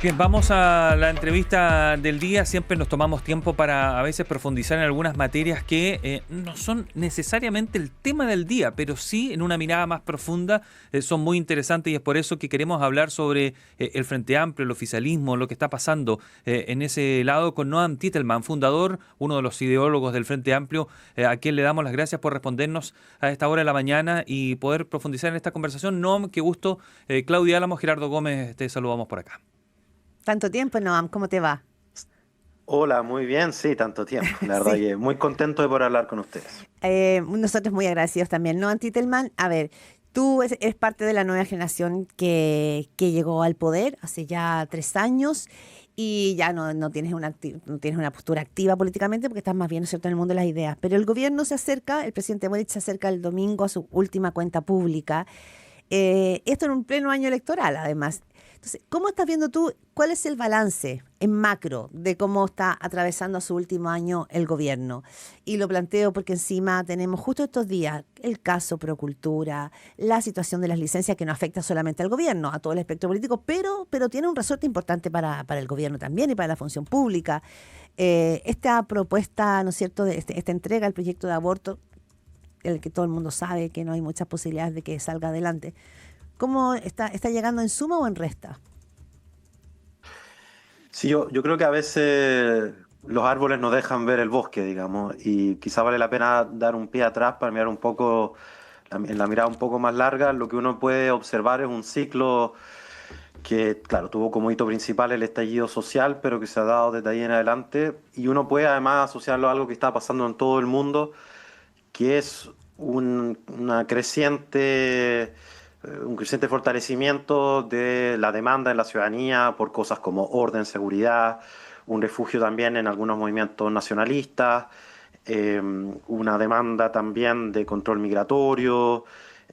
Bien, vamos a la entrevista del día. Siempre nos tomamos tiempo para a veces profundizar en algunas materias que no son necesariamente el tema del día, pero sí en una mirada más profunda son muy interesantes y es por eso que queremos hablar sobre el Frente Amplio, el oficialismo, lo que está pasando en ese lado con Noam Titelman, fundador, uno de los ideólogos del Frente Amplio, a quien le damos las gracias por respondernos a esta hora de la mañana y poder profundizar en esta conversación. Noam, qué gusto. Claudia Álamo, Gerardo Gómez, te saludamos por acá. Tanto tiempo, Noam, ¿cómo te va? Hola, muy bien, sí, tanto tiempo. La verdad Sí, que muy contento de poder hablar con ustedes. nosotros muy agradecidos también. Noam Titelman, a ver, tú eres parte de la nueva generación que llegó al poder hace ya 3 años y ya no tienes no tienes una postura activa políticamente porque estás más bien, ¿no es cierto?, en el mundo de las ideas. Pero el gobierno se acerca, el presidente Boric se acerca el domingo a su última cuenta pública. Esto en un pleno año electoral, además. Entonces, ¿cómo estás viendo tú? ¿Cuál es el balance en macro de cómo está atravesando su último año el gobierno? Y lo planteo porque encima tenemos justo estos días el caso Procultura, la situación de las licencias que no afecta solamente al gobierno, a todo el espectro político, pero tiene un resorte importante para el gobierno también y para la función pública. Esta propuesta, ¿no es cierto?, de esta entrega al proyecto de aborto, el que todo el mundo sabe que no hay muchas posibilidades de que salga adelante. ¿Cómo está llegando en suma o en resta? Sí, yo creo que a veces los árboles no dejan ver el bosque, digamos, y quizá vale la pena dar un pie atrás para mirar un poco, en la mirada un poco más larga, lo que uno puede observar es un ciclo que, claro, tuvo como hito principal el estallido social, pero que se ha dado desde ahí en adelante, y uno puede además asociarlo a algo que está pasando en todo el mundo, que es un creciente fortalecimiento de la demanda en la ciudadanía por cosas como orden, seguridad, un refugio también en algunos movimientos nacionalistas, una demanda también de control migratorio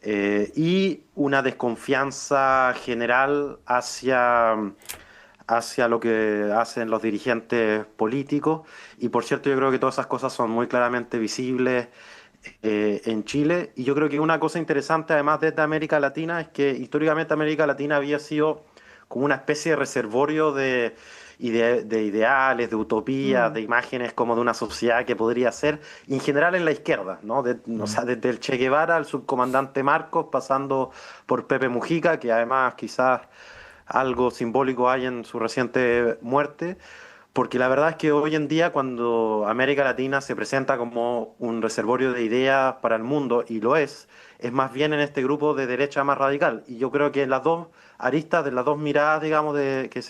y una desconfianza general hacia lo que hacen los dirigentes políticos. Y por cierto, yo creo que todas esas cosas son muy claramente visibles en Chile. Y yo creo que una cosa interesante, además desde América Latina, es que históricamente América Latina había sido como una especie de reservorio de ideales, de utopías, Mm, de imágenes como de una sociedad que podría ser, y en general en la izquierda, ¿no? O mm. sea, desde el Che Guevara al subcomandante Marcos, pasando por Pepe Mujica, que además quizás algo simbólico hay en su reciente muerte. Porque la verdad es que hoy en día cuando América Latina se presenta como un reservorio de ideas para el mundo, y lo es más bien en este grupo de derecha más radical. Y yo creo que en las dos aristas, de las dos miradas, digamos, que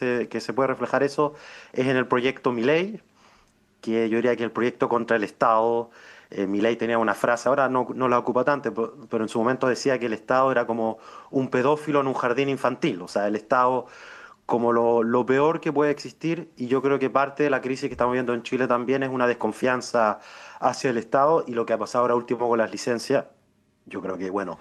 se puede reflejar eso, es en el proyecto Milei, que yo diría que el proyecto contra el Estado. Milei tenía una frase, ahora no la ocupa tanto, pero en su momento decía que el Estado era como un pedófilo en un jardín infantil, o sea, el Estado como lo peor que puede existir, y yo creo que parte de la crisis que estamos viendo en Chile también es una desconfianza hacia el Estado, y lo que ha pasado ahora último con las licencias, yo creo que, bueno,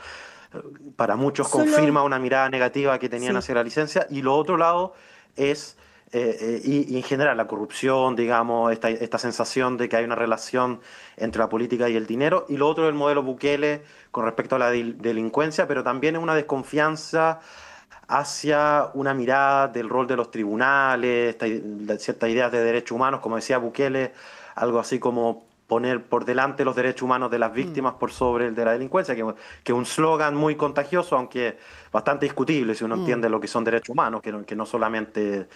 para muchos Solo, confirma una mirada negativa que tenían sí, hacia la licencia, y lo otro lado es, y en general, la corrupción, digamos, esta sensación de que hay una relación entre la política y el dinero, y lo otro es el modelo Bukele con respecto a la delincuencia, pero también es una desconfianza hacia una mirada del rol de los tribunales, ciertas ideas de derechos humanos, como decía Bukele, algo así como poner por delante los derechos humanos de las mm, víctimas por sobre el de la delincuencia, que es un slogan muy contagioso, aunque bastante discutible si uno mm. entiende lo que son derechos humanos, que no solamente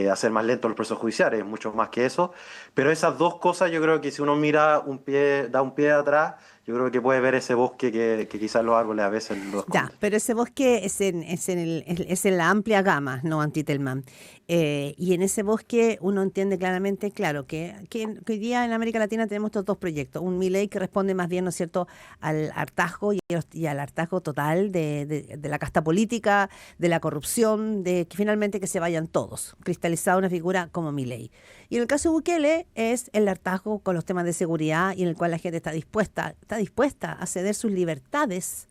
hacer más lentos los procesos judiciales, mucho más que eso. Pero esas dos cosas yo creo que si uno mira da un pie atrás, yo creo que puede ver ese bosque que quizás los árboles a veces lo Ya, esconden. pero ese bosque es en la amplia gama, no Antitelman. Y en ese bosque uno entiende claramente, claro, que hoy día en América Latina tenemos estos dos proyectos. Un Milei que responde más bien, ¿no es cierto?, al hartazgo y al hartazgo total de la casta política, de la corrupción, de que finalmente que se vayan todos, cristalizada una figura como Milei. Y en el caso de Bukele es el hartazgo con los temas de seguridad y en el cual la gente está dispuesta a ceder sus libertades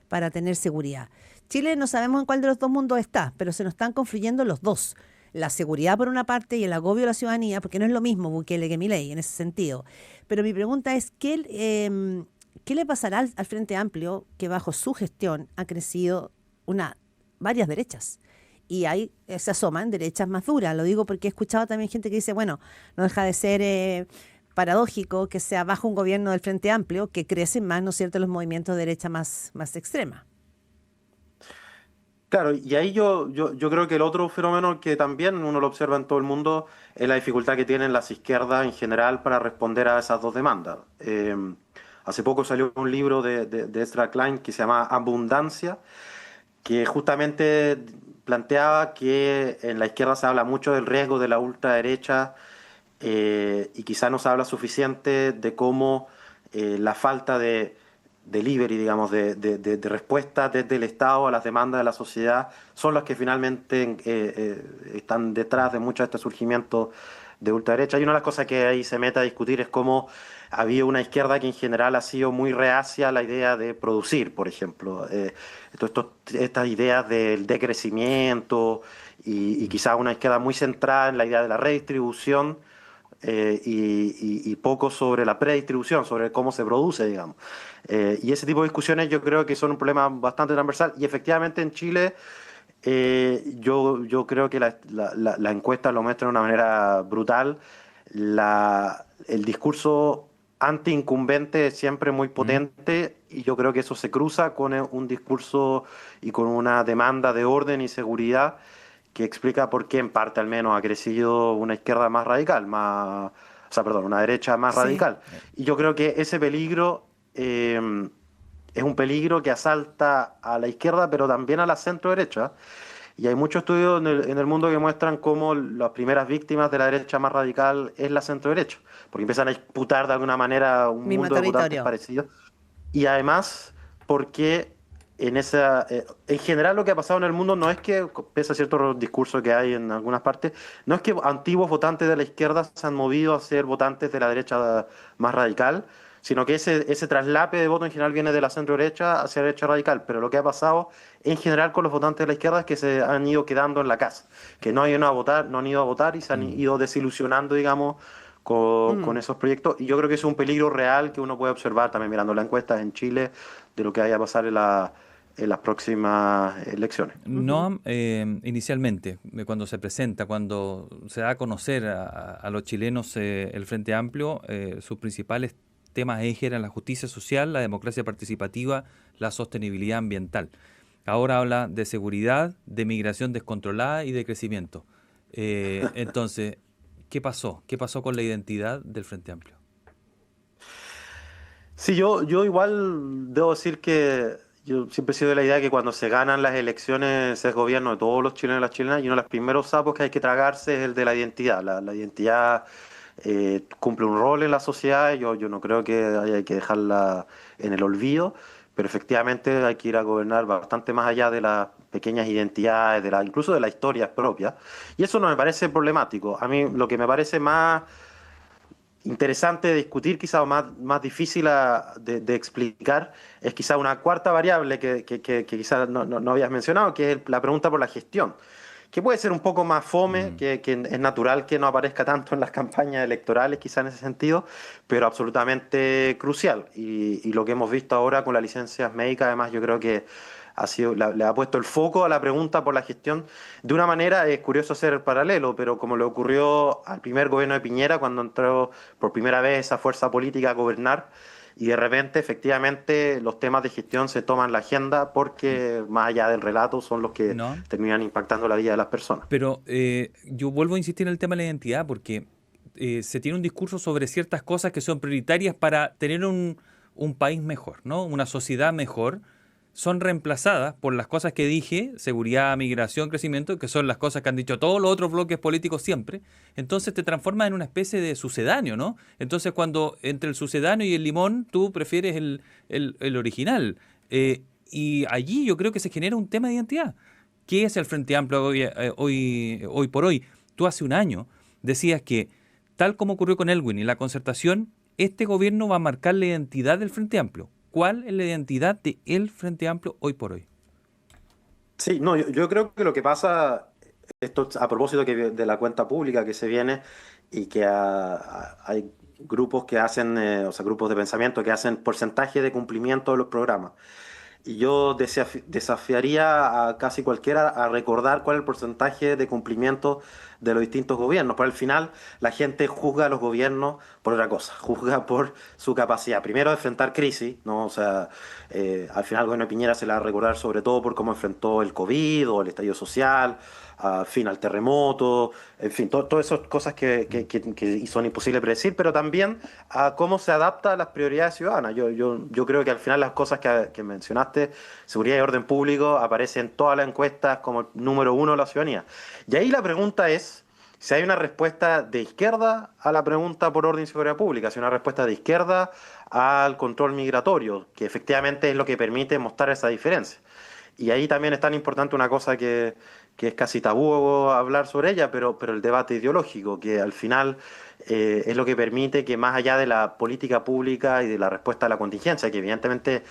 para tener seguridad. Chile no sabemos en cuál de los dos mundos está, pero se nos están confluyendo los dos. La seguridad por una parte y el agobio de la ciudadanía, porque no es lo mismo Bukele que Milei en ese sentido. Pero mi pregunta es, ¿qué le pasará al Frente Amplio que bajo su gestión ha crecido varias derechas? y ahí se asoman derechas más duras. Lo digo porque he escuchado también gente que dice, bueno, no deja de ser paradójico que sea bajo un gobierno del Frente Amplio que crecen más, ¿no es cierto?, los movimientos de derecha más extrema. Claro, y ahí yo creo que el otro fenómeno que también uno lo observa en todo el mundo es la dificultad que tienen las izquierdas en general para responder a esas dos demandas. Hace poco salió un libro de Ezra Klein que se llama Abundancia, que justamente planteaba que en la izquierda se habla mucho del riesgo de la ultraderecha y quizá no se habla suficiente de cómo la falta de delivery, digamos, de respuesta desde el Estado a las demandas de la sociedad son las que finalmente están detrás de mucho de este surgimiento de ultraderecha. Y una de las cosas que ahí se mete a discutir es cómo había una izquierda que en general ha sido muy reacia a la idea de producir, por ejemplo. Estas ideas del decrecimiento y quizás una izquierda muy centrada en la idea de la redistribución y poco sobre la predistribución, sobre cómo se produce, digamos. Y ese tipo de discusiones yo creo que son un problema bastante transversal y efectivamente en Chile yo creo que la encuesta lo muestra de una manera brutal. El discurso anti-incumbente es siempre muy potente y yo creo que eso se cruza con un discurso y con una demanda de orden y seguridad que explica por qué en parte al menos ha crecido una izquierda más radical, o sea, perdón, una derecha más Sí. radical. Y yo creo que ese peligro es un peligro que asalta a la izquierda, pero también a la centro derecha. Y hay muchos estudios en el mundo que muestran cómo las primeras víctimas de la derecha más radical es la centro derecha, porque empiezan a disputar de alguna manera un Mismo mundo de votantes territorio. parecidos. Y además, porque en general lo que ha pasado en el mundo no es que, pese a ciertos discursos que hay en algunas partes, no es que antiguos votantes de la izquierda se han movido a ser votantes de la derecha más radical, sino que ese traslape de voto en general viene de la centro derecha hacia la derecha radical. Pero lo que ha pasado en general con los votantes de la izquierda es que se han ido quedando en la casa, que no han ido a votar, no han ido a votar y se han Mm. ido desilusionando, digamos, con Mm. esos proyectos. Y yo creo que es un peligro real que uno puede observar también mirando las encuestas en Chile de lo que vaya a pasar en las próximas elecciones. Ujú. No, inicialmente, cuando se presenta, cuando se da a conocer a los chilenos el Frente Amplio, sus principales temas eje eran la justicia social, la democracia participativa, la sostenibilidad ambiental. Ahora habla de seguridad, de migración descontrolada y de crecimiento. Entonces, ¿qué pasó? ¿Qué pasó con la identidad del Frente Amplio? Sí, yo igual debo decir que yo siempre he sido de la idea que cuando se ganan las elecciones es gobierno de todos los chilenos y las chilenas y uno de los primeros sapos que hay que tragarse es el de la identidad. La identidad cumple un rol en la sociedad, yo no creo que haya que dejarla en el olvido, pero efectivamente hay que ir a gobernar bastante más allá de las pequeñas identidades, incluso de las historias propias. Y eso no me parece problemático. A mí lo que me parece más interesante de discutir, quizá o más difícil de explicar, es quizá una cuarta variable que quizá no habías mencionado, que es la pregunta por la gestión, que puede ser un poco más fome, Mm. que es natural que no aparezca tanto en las campañas electorales, quizá en ese sentido, pero absolutamente crucial. Y lo que hemos visto ahora con las licencias médicas, además, yo creo que le ha puesto el foco a la pregunta por la gestión de una manera. Es curioso hacer el paralelo, pero como le ocurrió al primer gobierno de Piñera, cuando entró por primera vez esa fuerza política a gobernar, y de repente, efectivamente, los temas de gestión se toman la agenda porque, más allá del relato, son los que ¿No? terminan impactando la vida de las personas. Pero yo vuelvo a insistir en el tema de la identidad porque se tiene un discurso sobre ciertas cosas que son prioritarias para tener un país mejor, ¿no? Una sociedad mejor. Son reemplazadas por las cosas que dije, seguridad, migración, crecimiento, que son las cosas que han dicho todos los otros bloques políticos siempre. Entonces te transformas en una especie de sucedáneo, ¿no? Entonces cuando entre el sucedáneo y el limón, tú prefieres el original. Y allí yo creo que se genera un tema de identidad. ¿Qué es el Frente Amplio hoy por hoy? Tú hace un año decías que, tal como ocurrió con Elwin y la concertación, este gobierno va a marcar la identidad del Frente Amplio. ¿Cuál es la identidad de el Frente Amplio hoy por hoy? Sí, no, yo creo que lo que pasa, esto a propósito de la cuenta pública que se viene y que hay grupos que hacen, o sea, grupos de pensamiento que hacen porcentaje de cumplimiento de los programas. y yo desafiaría a casi cualquiera a recordar cuál es el porcentaje de cumplimiento de los distintos gobiernos. Pero al final la gente juzga a los gobiernos por otra cosa, juzga por su capacidad, primero, de enfrentar crisis, ¿no? O sea, al final el gobierno de Piñera se la va a recordar sobre todo por cómo enfrentó el COVID o el estallido social, en fin, al terremoto, en fin, todas esas cosas que son imposibles de predecir, pero también a cómo se adapta a las prioridades ciudadanas. Yo creo que al final las cosas que mencionaste, seguridad y orden público, aparecen en todas las encuestas como el número uno de la ciudadanía. Y ahí la pregunta es si hay una respuesta de izquierda a la pregunta por orden y seguridad pública, si hay una respuesta de izquierda al control migratorio, que efectivamente es lo que permite mostrar esa diferencia. Y ahí también es tan importante una cosa que es casi tabú hablar sobre ella, pero el debate ideológico, que al final es lo que permite que más allá de la política pública y de la respuesta a la contingencia, que evidentemente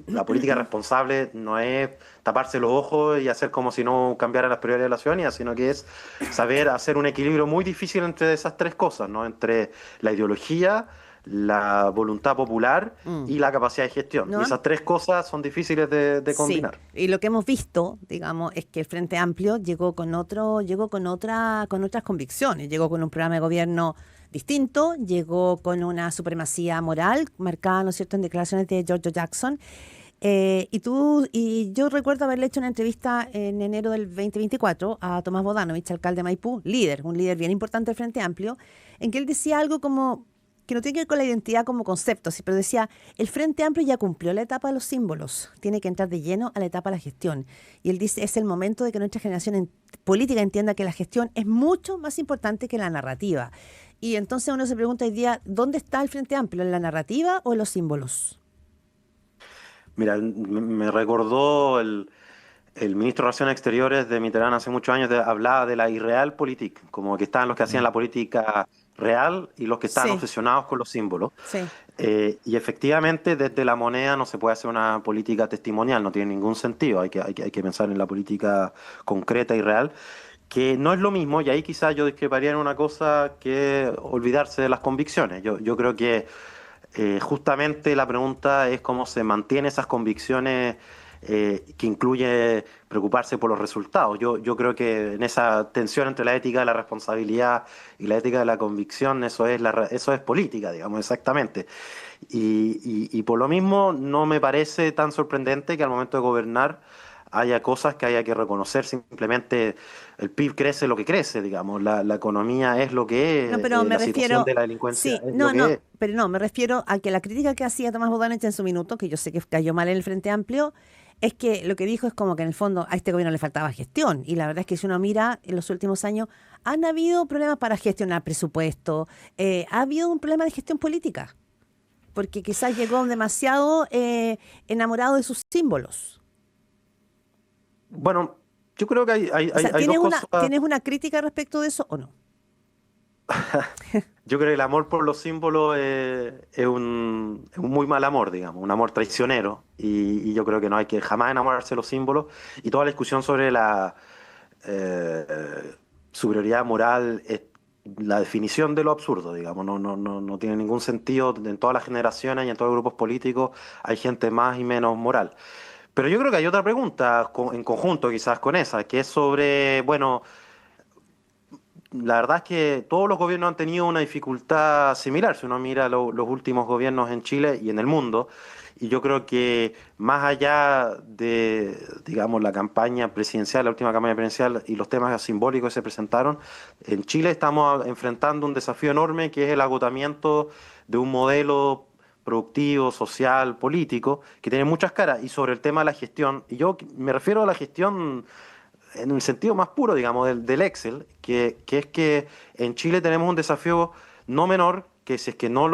la política responsable no es taparse los ojos y hacer como si no cambiaran las prioridades de la ciudadanía, sino que es saber hacer un equilibrio muy difícil entre esas tres cosas, ¿no? Entre la ideología, la voluntad popular Mm. y la capacidad de gestión. Y ¿No? esas tres cosas son difíciles de Sí, combinar. y lo que hemos visto, digamos, es que el Frente Amplio llegó con otras convicciones, llegó con un programa de gobierno distinto, llegó con una supremacía moral marcada, ¿no es cierto?, en declaraciones de George Jackson. Y yo recuerdo haberle hecho una entrevista en enero del 2024 a Tomás Bodanovich, alcalde de Maipú, un líder bien importante del Frente Amplio, en que él decía algo como que no tiene que ver con la identidad como concepto, sí, pero decía, el Frente Amplio ya cumplió la etapa de los símbolos, tiene que entrar de lleno a la etapa de la gestión. Y él dice, es el momento de que nuestra generación política entienda que la gestión es mucho más importante que la narrativa. Y entonces uno se pregunta hoy día, ¿dónde está el Frente Amplio? ¿En la narrativa o en los símbolos? Mira, me recordó el ministro de Relaciones Exteriores de Mitterrand hace muchos años, hablaba de la irreal politique, como que estaban los que hacían la política real y los que estaban Sí, obsesionados con los símbolos. sí. Y efectivamente, desde la moneda no se puede hacer una política testimonial, no tiene ningún sentido, hay que pensar en la política concreta y real, que no es lo mismo, y ahí quizás yo discreparía en una cosa que olvidarse de las convicciones. Yo creo que justamente la pregunta es cómo se mantiene esas convicciones que incluye preocuparse por los resultados. Yo creo que en esa tensión entre la ética de la responsabilidad y la ética de la convicción, eso es política, digamos, exactamente. Y por lo mismo no me parece tan sorprendente que al momento de gobernar haya cosas que haya que reconocer. Simplemente el PIB crece lo que crece, digamos, la economía es lo que No, es, pero me la situación refiero, de la delincuencia sí, es lo no, que no, es. pero no, me refiero a que la crítica que hacía Tomás Bodanovich en su minuto, que yo sé que cayó mal en el Frente Amplio, es que lo que dijo es como que en el fondo a este gobierno le faltaba gestión. Y la verdad es que si uno mira en los últimos años, han habido problemas para gestionar presupuesto, ha habido un problema de gestión política, porque quizás llegó demasiado enamorado de sus símbolos. Bueno, yo creo que O sea, hay dos cosas. ¿tienes una crítica respecto de eso o no? Yo creo que el amor por los símbolos es un muy mal amor, digamos, un amor traicionero. Y yo creo que no hay que jamás enamorarse de los símbolos. Y toda la discusión sobre la superioridad moral es la definición de lo absurdo, digamos. No tiene ningún sentido. En todas las generaciones y en todos los grupos políticos hay gente más y menos moral. Pero yo creo que hay otra pregunta en conjunto quizás con esa, que es sobre, bueno, la verdad es que todos los gobiernos han tenido una dificultad similar. Si uno mira los últimos gobiernos en Chile y en el mundo, y yo creo que más allá de, digamos, la campaña presidencial, la última campaña presidencial y los temas simbólicos que se presentaron, en Chile estamos enfrentando un desafío enorme que es el agotamiento de un modelo productivo, social, político, que tiene muchas caras. Y sobre el tema de la gestión, y yo me refiero a la gestión en el sentido más puro, digamos, del Excel, que es que en Chile tenemos un desafío no menor, que si es que no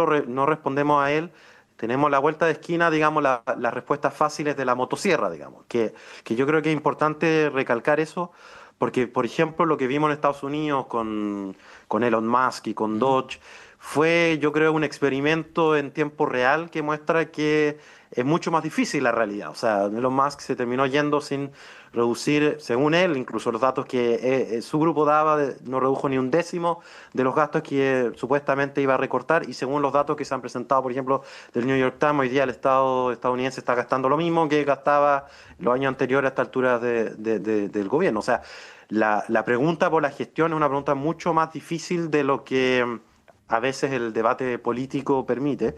respondemos a él, tenemos la vuelta de esquina, digamos, las respuestas fáciles de la motosierra, digamos, que yo creo que es importante recalcar eso, porque, por ejemplo, lo que vimos en Estados Unidos con Elon Musk y con Dodge, fue, yo creo, un experimento en tiempo real que muestra que es mucho más difícil la realidad. O sea, Elon Musk se terminó yendo sin reducir, según él, incluso los datos que su grupo daba, no redujo ni un décimo de los gastos que supuestamente iba a recortar, y según los datos que se han presentado, por ejemplo, del New York Times, hoy día el Estado estadounidense está gastando lo mismo que gastaba los años anteriores a esta altura del gobierno. O sea, la pregunta por la gestión es una pregunta mucho más difícil de lo que a veces el debate político permite.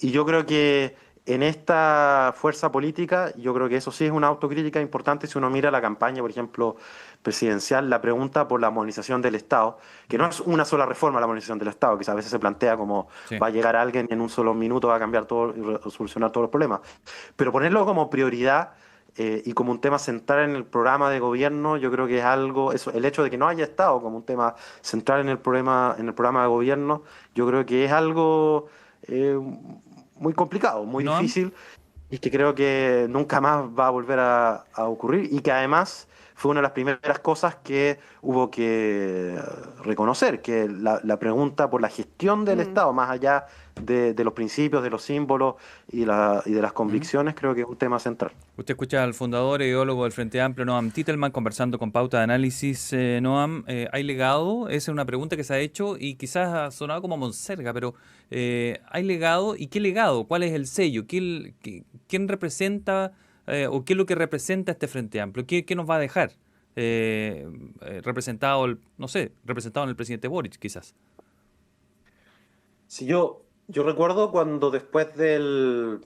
Y yo creo que en esta fuerza política, yo creo que eso sí es una autocrítica importante si uno mira la campaña, por ejemplo, presidencial, la pregunta por la modernización del Estado, que no es una sola reforma la modernización del Estado, que a veces se plantea como Sí. va a llegar alguien y en un solo minuto va a cambiar todo y solucionar todos los problemas. Pero ponerlo como prioridad y como un tema central en el programa de gobierno, yo creo que es algo, eso, el hecho de que no haya estado como un tema central en el programa de gobierno, yo creo que es algo muy complicado, muy Noam, difícil, y que creo que nunca más va a volver a ocurrir, y que además fue una de las primeras cosas que hubo que reconocer, que la pregunta por la gestión del Mm. Estado, más allá de los principios, de los símbolos y de las ¿Mm? convicciones, creo que es un tema central. Usted escucha al fundador e ideólogo del Frente Amplio, Noam Titelman, conversando con Pauta de Análisis. Noam, ¿hay legado? Esa es una pregunta que se ha hecho y quizás ha sonado como monserga, pero ¿hay legado? ¿Y qué legado? ¿Cuál es el sello? ¿Quién representa o qué es lo que representa este Frente Amplio? ¿Qué nos va a dejar? Representado, no sé, representado en el presidente Boric, quizás. Si yo recuerdo cuando después del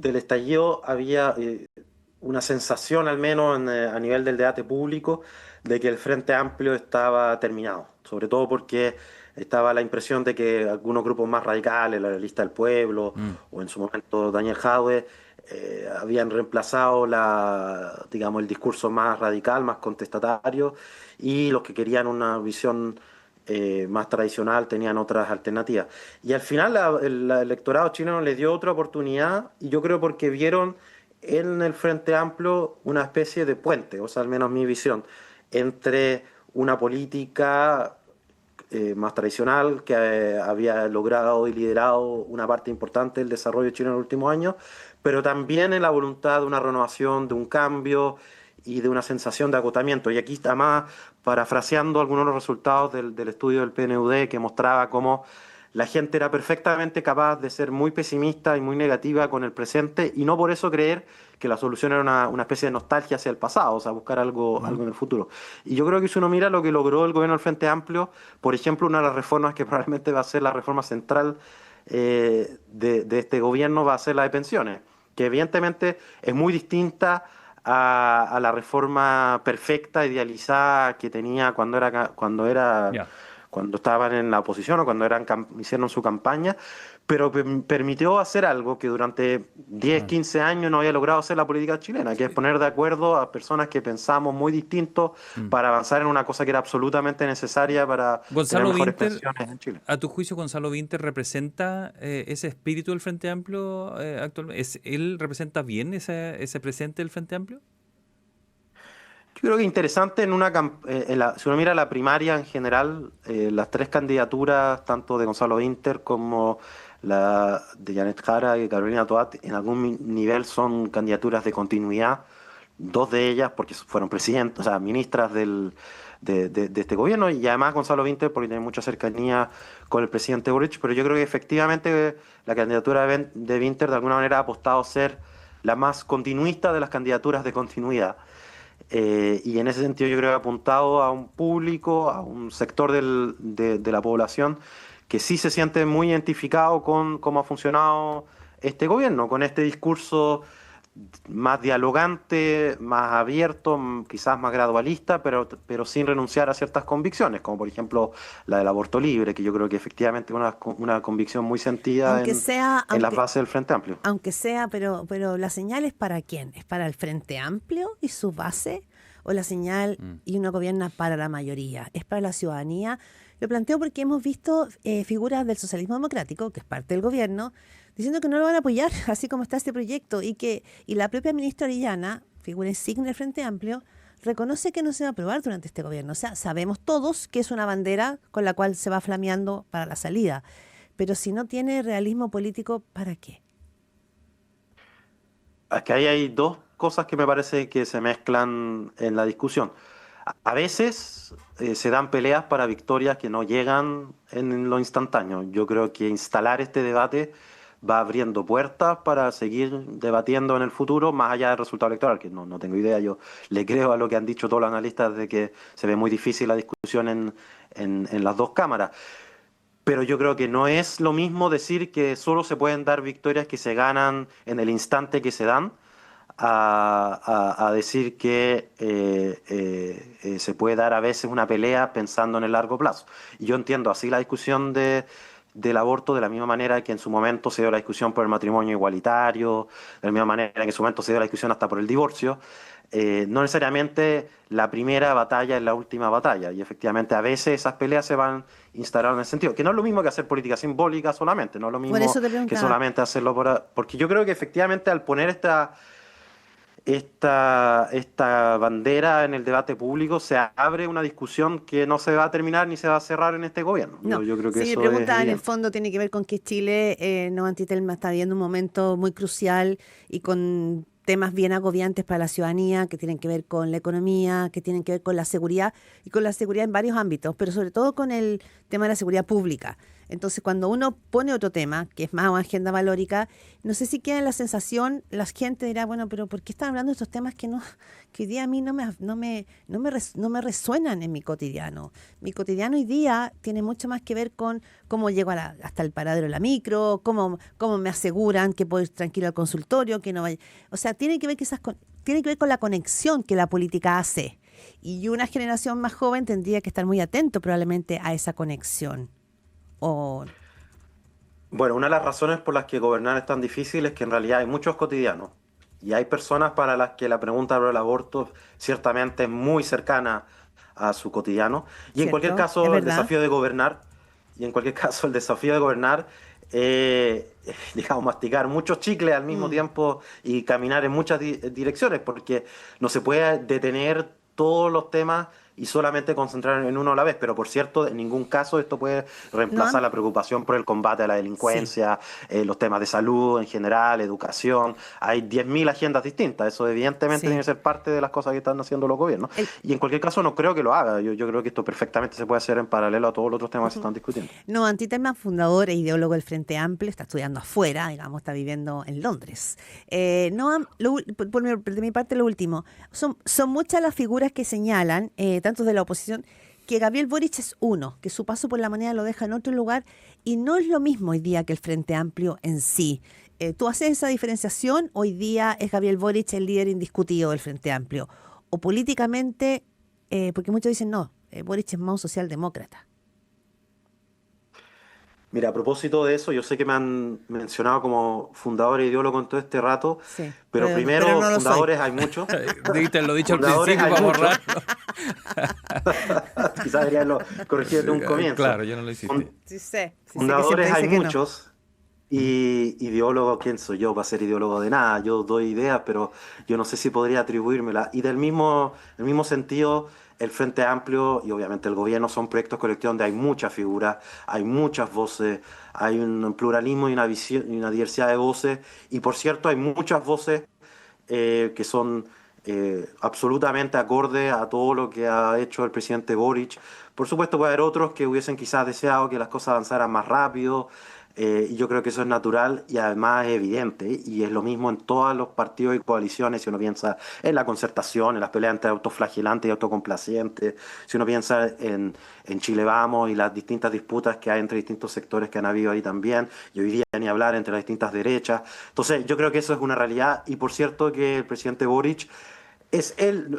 estallido había una sensación, al menos a nivel del debate público, de que el Frente Amplio estaba terminado, sobre todo porque estaba la impresión de que algunos grupos más radicales, la Lista del Pueblo Mm. o en su momento Daniel Jadwe, habían reemplazado digamos, el discurso más radical, más contestatario, y los que querían una visión más tradicional tenían otras alternativas. Y al final el electorado chileno les dio otra oportunidad, y yo creo porque vieron en el Frente Amplio una especie de puente, o sea, al menos mi visión, entre una política más tradicional que había logrado y liderado una parte importante del desarrollo chileno en los últimos años, pero también en la voluntad de una renovación, de un cambio y de una sensación de agotamiento. Y aquí está más parafraseando algunos de los resultados del estudio del PNUD, que mostraba cómo la gente era perfectamente capaz de ser muy pesimista y muy negativa con el presente, y no por eso creer que la solución era una especie de nostalgia hacia el pasado, o sea, buscar algo en el futuro. Y yo creo que si uno mira lo que logró el gobierno del Frente Amplio, por ejemplo, una de las reformas que probablemente va a ser la reforma central de este gobierno va a ser la de pensiones, que evidentemente es muy distinta a la reforma perfecta, idealizada que tenía Ya. cuando estaban en la oposición o cuando hicieron su campaña, pero permitió hacer algo que durante 10, Ah. 15 años no había logrado hacer la política chilena, que es poner de acuerdo a personas que pensamos muy distintos Mm. para avanzar en una cosa que era absolutamente necesaria para tener Gonzalo mejores Vinter, pensiones en Chile. ¿a tu juicio Gonzalo Vinter representa ese espíritu del Frente Amplio actualmente? ¿Él representa bien ese presente del Frente Amplio? Yo creo que interesante si uno mira la primaria en general, las tres candidaturas, tanto de Gonzalo Vinter como la de Janet Jara y Carolina Toat, en algún nivel son candidaturas de continuidad. Dos de ellas porque fueron presidentes, o sea, ministras de este gobierno, y además Gonzalo Vinter porque tiene mucha cercanía con el presidente Boric, pero yo creo que efectivamente la candidatura de Vinter de alguna manera ha apostado a ser la más continuista de las candidaturas de continuidad. Y en ese sentido yo creo que ha apuntado a un público, a un sector de la población que sí se siente muy identificado con cómo ha funcionado este gobierno, con este discurso más dialogante, más abierto, quizás más gradualista, pero sin renunciar a ciertas convicciones, como por ejemplo la del aborto libre, que yo creo que efectivamente es una convicción muy sentida Aunque sea, en las aunque, bases del Frente Amplio. aunque sea, pero la señal es para quién, ¿es para el Frente Amplio y su base? ¿O la señal Mm. y uno gobierna para la mayoría? ¿Es para la ciudadanía? Lo planteo porque hemos visto figuras del socialismo democrático, que es parte del gobierno, diciendo que no lo van a apoyar, así como está este proyecto, y la propia ministra Orellana, figura insignia del Frente Amplio, reconoce que no se va a aprobar durante este gobierno. O sea, sabemos todos que es una bandera con la cual se va flameando para la salida. Pero si no tiene realismo político, ¿para qué? Aquí hay dos cosas que me parece que se mezclan en la discusión. A veces se dan peleas para victorias que no llegan en lo instantáneo. Yo creo que instalar este debate va abriendo puertas para seguir debatiendo en el futuro, más allá del resultado electoral, que no tengo idea. Yo le creo a lo que han dicho todos los analistas de que se ve muy difícil la discusión en las dos cámaras. Pero yo creo que no es lo mismo decir que solo se pueden dar victorias que se ganan en el instante que se dan, a decir que se puede dar a veces una pelea pensando en el largo plazo. Y yo entiendo así la discusión del aborto de la misma manera que en su momento se dio la discusión por el matrimonio igualitario, de la misma manera que en su momento se dio la discusión hasta por el divorcio. No necesariamente la primera batalla es la última batalla, y efectivamente a veces esas peleas se van instaurando en ese sentido, que no es lo mismo que hacer política simbólica solamente, no es lo mismo que solamente hacerlo porque yo creo que efectivamente al poner esta bandera en el debate público se abre una discusión que no se va a terminar ni se va a cerrar en este gobierno. No. Yo creo que sí, eso mi pregunta es en el evidente. fondo tiene que ver con que Chile, no, Antitelma, está viviendo un momento muy crucial y con temas bien agobiantes para la ciudadanía, que tienen que ver con la economía, que tienen que ver con la seguridad, y con la seguridad en varios ámbitos, pero sobre todo con el tema de la seguridad pública. Entonces, cuando uno pone otro tema, que es más una agenda valórica, no sé si queda en la sensación, la gente dirá, bueno, pero ¿por qué están hablando de estos temas que hoy día a mí no me resuenan en mi cotidiano? Mi cotidiano hoy día tiene mucho más que ver con cómo llego hasta el paradero de la micro, cómo me aseguran que puedo ir tranquilo al consultorio, que no vaya. O sea, tiene que ver tiene que ver con la conexión que la política hace. Y una generación más joven tendría que estar muy atento probablemente a esa conexión. O Bueno, una de las razones por las que gobernar es tan difícil es que en realidad hay muchos cotidianos y hay personas para las que la pregunta sobre el aborto ciertamente es muy cercana a su cotidiano. Y en cualquier ¿cierto? Es caso, el verdad. desafío de gobernar, y en cualquier caso, el desafío de gobernar, digamos, masticar muchos chicles al mismo Mm. tiempo y caminar en muchas direcciones, porque no se puede detener todos los temas y solamente concentrar en uno a la vez. Pero por cierto, en ningún caso esto puede reemplazar No, la preocupación por el combate a la sí. delincuencia, los temas de salud en general, educación. Hay 10.000 agendas distintas. Eso evidentemente tiene Sí. que ser parte de las cosas que están haciendo los gobiernos. El- Y en cualquier caso no creo que lo haga. Yo creo que esto perfectamente se puede hacer en paralelo a todos los otros temas que se están discutiendo. No, Antitelman, fundador e ideólogo del Frente Amplio, está estudiando afuera, digamos, está viviendo en Londres. No, de mi parte, lo último. Son muchas las figuras que señalan, tanto de la oposición, que Gabriel Boric es uno, que su paso por la moneda lo deja en otro lugar, y no es lo mismo hoy día que el Frente Amplio en sí. ¿Tú haces esa diferenciación? Hoy día es Gabriel Boric el líder indiscutido del Frente Amplio. O políticamente, porque muchos dicen, no, Boric es más un socialdemócrata. Mira, a propósito de eso, yo sé que me han mencionado como fundador e ideólogo en todo este rato, Sí, pero pero primero, no lo soy. fundadores hay muchos. Dijiste lo dicho al Fundadores principio hay para muchos. borrarlo. Quizás debería haberlo corregido desde un comienzo. Claro, yo no lo hiciste. Sí sé que Fundadores siempre hay dice que no. muchos. Y ideólogo, ¿quién soy yo para ser ideólogo de nada? Yo doy ideas, pero yo no sé si podría atribuírmela. Y del mismo sentido, el Frente Amplio y obviamente el gobierno son proyectos colectivos donde hay muchas figuras, hay muchas voces, hay un pluralismo y una visión y una diversidad de voces. Y por cierto, hay muchas voces que son absolutamente acordes a todo lo que ha hecho el presidente Boric. Por supuesto, puede haber otros que hubiesen quizás deseado que las cosas avanzaran más rápido, y yo creo que eso es natural y además es evidente, y es lo mismo en todos los partidos y coaliciones, si uno piensa en la concertación, en las peleas entre autoflagelantes y autocomplacientes, si uno piensa en Chile Vamos y las distintas disputas que hay entre distintos sectores que han habido ahí también, y hoy día ni hablar entre las distintas derechas. Entonces yo creo que eso es una realidad, y por cierto que el presidente Boric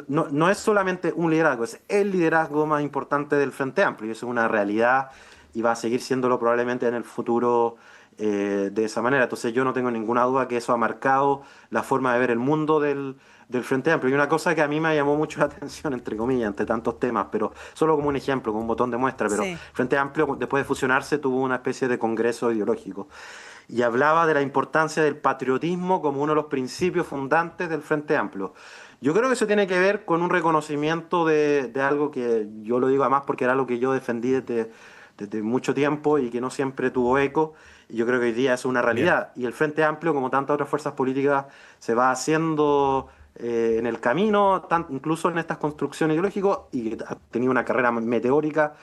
no es solamente un liderazgo, es el liderazgo más importante del Frente Amplio, y eso es una realidad y va a seguir siéndolo probablemente en el futuro, de esa manera. Entonces yo no tengo ninguna duda que eso ha marcado la forma de ver el mundo del Frente Amplio. Y una cosa que a mí me llamó mucho la atención, entre comillas, entre tantos temas, pero solo como un ejemplo, como un botón de muestra, pero Sí. Frente Amplio después de fusionarse tuvo una especie de congreso ideológico y hablaba de la importancia del patriotismo como uno de los principios fundantes del Frente Amplio. Yo creo que eso tiene que ver con un reconocimiento de algo que yo lo digo además porque era algo que yo defendí desde mucho tiempo y que no siempre tuvo eco. Y yo creo que hoy día es una Bien. realidad. Y el Frente Amplio, como tantas otras fuerzas políticas, se va haciendo en el camino, incluso en estas construcciones ideológicas, y que ha tenido una carrera meteórica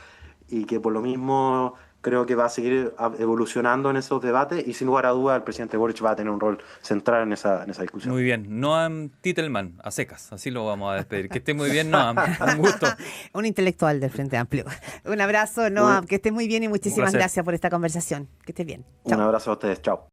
y que por lo mismo creo que va a seguir evolucionando en esos debates y sin lugar a dudas el presidente Boric va a tener un rol central en esa discusión. Muy bien. Noam Titelman, a secas. Así lo vamos a despedir. Que esté muy bien, Noam. Un gusto. Un intelectual del Frente Amplio. Un abrazo, Un, Noam, que esté muy bien y Un muchísimas placer. gracias por esta conversación. Que esté bien. un Chao. abrazo a ustedes, chao.